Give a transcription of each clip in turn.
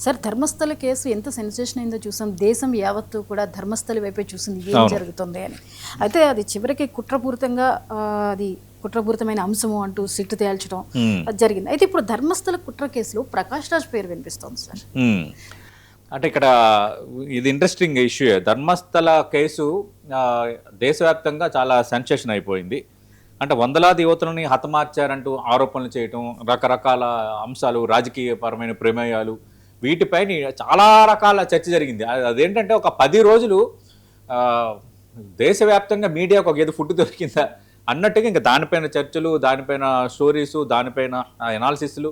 Sir Dharmasthala case ఎంత sensation అయిందో చూసాం. దేశం యావత్తు కూడా ధర్మస్థలి వైపే చూసింది ఏం జరుగుతుంది అని. అయితే అది చివరికి కుట్రపూరితంగా అది కుట్రపూరితమైన అంశము అంటూ సిట్టు తేల్చడం జరిగింది. అయితే ఇప్పుడు ధర్మస్థల కుట్ర కేసులో ప్రకాష్ రాజ్ పేరు వినిపిస్తోంది సార్. అంటే ఇక్కడ ఇది ఇంట్రెస్టింగ్ ఇష్యూ. ధర్మస్థల కేసు దేశవ్యాప్తంగా చాలా సెన్సేషన్ అయిపోయింది. అంటే వందలాది యువతులని హతమార్చారంటూ ఆరోపణలు చేయటం, రకరకాల అంశాలు, రాజకీయపరమైన ప్రమేయాలు, వీటిపైన చాలా రకాల చర్చ జరిగింది. అదేంటంటే ఒక 10 రోజులు దేశవ్యాప్తంగా మీడియాకు ఒక ఏదో ఫుడ్ దొరికిందా అన్నట్టుగా ఇంకా దానిపైన చర్చలు, దానిపైన స్టోరీసు, దానిపైన ఎనాలిసిస్లు,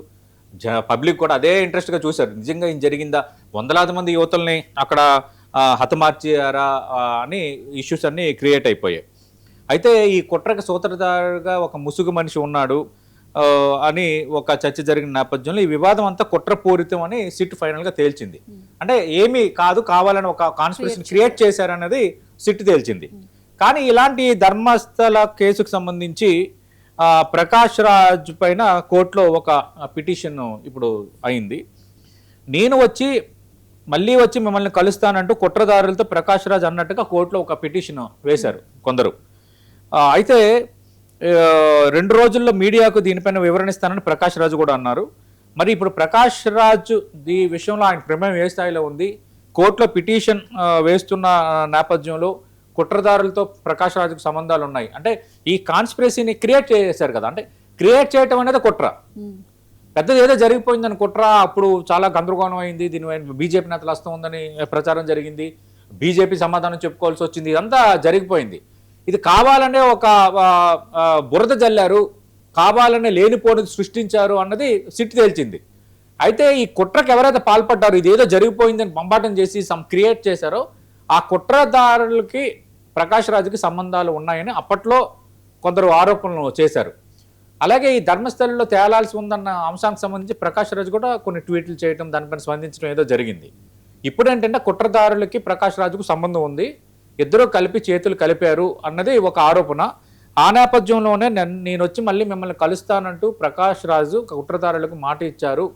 పబ్లిక్ కూడా అదే ఇంట్రెస్ట్గా చూశారు. నిజంగా ఏం జరిగిందా, వందలాది మంది యువతుల్ని అక్కడ హతమార్చారా అని ఇష్యూస్ అన్నీ క్రియేట్ అయిపోయాయి. అయితే ఈ కుట్రకు సూత్రధారుగా ఒక ముసుగు మనిషి ఉన్నాడు అని ఒక చర్చ జరిగిన నేపథ్యంలో ఈ వివాదం అంతా కుట్రపూరితం అని సిట్ ఫైనల్గా తేల్చింది. అంటే ఏమీ కాదు, కావాలని ఒక కాన్స్పిరసీని క్రియేట్ చేశారన్నది సిట్ తేల్చింది. కానీ ఇలాంటి ధర్మస్థల కేసుకు సంబంధించి ప్రకాష్ రాజ్ పైన కోర్టులో ఒక పిటిషన్ ఇప్పుడు అయింది. నేను మళ్ళీ వచ్చి మిమ్మల్ని కలుస్తానంటూ కుట్రదారులతో ప్రకాష్ రాజ్ అన్నట్టుగా కోర్టులో ఒక పిటిషన్ వేశారు కొందరు. అయితే 2 రోజుల్లో మీడియాకు దీనిపైన వివరణ ఇస్తానని ప్రకాష్ రాజు కూడా అన్నారు. మరి ఇప్పుడు ప్రకాష్ రాజ్ ఈ విషయంలో ఆయన ప్రమేయం ఏ స్థాయిలో ఉంది, కోర్టులో పిటిషన్ వేస్తున్న నేపథ్యంలో కుట్రదారులతో ప్రకాష్ రాజుకు సంబంధాలు ఉన్నాయి అంటే ఈ కాన్స్పిరసీని క్రియేట్ చేశారు కదా. అంటే క్రియేట్ చేయటం అనేది కుట్ర, పెద్దది ఏదో జరిగిపోయిందని కుట్ర. అప్పుడు చాలా గందరగోళం అయింది, దీని బీజేపీ నేతలు వస్తూ ఉందని ప్రచారం జరిగింది, బీజేపీ సమాధానం చెప్పుకోవాల్సి వచ్చింది, ఇదంతా జరిగిపోయింది. ఇది కావాలనే ఒక బురద జల్లారు, కావాలనే లేనిపోనిది సృష్టించారు అన్నది సిట్ తేల్చింది. అయితే ఈ కుట్రకు ఎవరైతే పాల్పడ్డారో, ఇదేదో జరిగిపోయిందని బంబాటం చేసి క్రియేట్ చేశారో ఆ కుట్రదారులకి ప్రకాష్ రాజుకి సంబంధాలు ఉన్నాయని అప్పట్లో కొందరు ఆరోపణలు చేశారు. అలాగే ఈ ధర్మస్థలంలో తేలాల్సి ఉందన్న అంశానికి సంబంధించి ప్రకాష్ రాజు కూడా కొన్ని ట్వీట్లు చేయడం, దానిపైన స్పందించడం ఏదో జరిగింది. ఇప్పుడు ఏంటంటే కుట్రదారులకి ప్రకాష్ రాజుకు సంబంధం ఉంది, ఇద్దరు కలిపి చేతులు కలిపారు అన్నది ఒక ఆరోపణ. ఆ నేపథ్యంలోనే నేను వచ్చి మళ్ళీ మిమ్మల్ని కలుస్తానంటూ ప్రకాష్ రాజు కుట్రదారులకు మాట ఇచ్చారు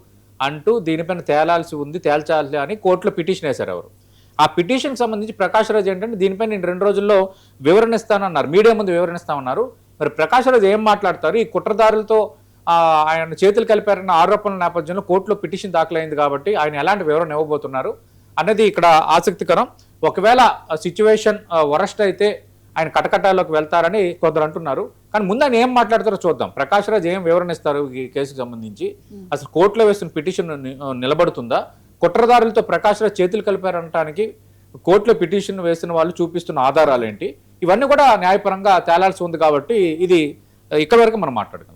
అంటూ దీనిపైన తేలాల్సి ఉంది, తేల్చాలి అని కోర్టులో పిటిషన్ వేశారు ఎవరు. ఆ పిటిషన్కి సంబంధించి ప్రకాష్ రాజు ఏంటంటే దీనిపై నేను 2 రోజుల్లో వివరణ ఇస్తానన్నారు, మీడియా ముందు వివరణ ఇస్తామన్నారు. మరి ప్రకాష్ రాజు ఏం మాట్లాడతారు? ఈ కుట్రదారులతో ఆయన చేతులు కలిపారన్న ఆరోపణల నేపథ్యంలో కోర్టులో పిటిషన్ దాఖలైంది కాబట్టి ఆయన ఎలాంటి వివరణ ఇవ్వబోతున్నారు అన్నది ఇక్కడ ఆసక్తికరం. ఒకవేళ సిచ్యువేషన్ వరస్ట్ అయితే ఆయన కటకటాల్లోకి వెళ్తారని కొందరు అంటున్నారు. కానీ ముందు ఆయన ఏం మాట్లాడతారో చూద్దాం. ప్రకాష్ రాజ్ ఏం వివరణ ఇస్తారు ఈ కేసుకు సంబంధించి, అసలు కోర్టులో వేస్తున్న పిటిషన్ నిలబడుతుందా, కుట్రదారులతో ప్రకాష్ రాజ్ చేతులు కలిపారనటానికి కోర్టులో పిటిషన్ వేసిన వాళ్ళు చూపిస్తున్న ఆధారాలు ఏంటి, ఇవన్నీ కూడా న్యాయపరంగా తేలాల్సి ఉంది. కాబట్టి ఇది ఇక్కడ వరకు మనం మాట్లాడుకుందాం.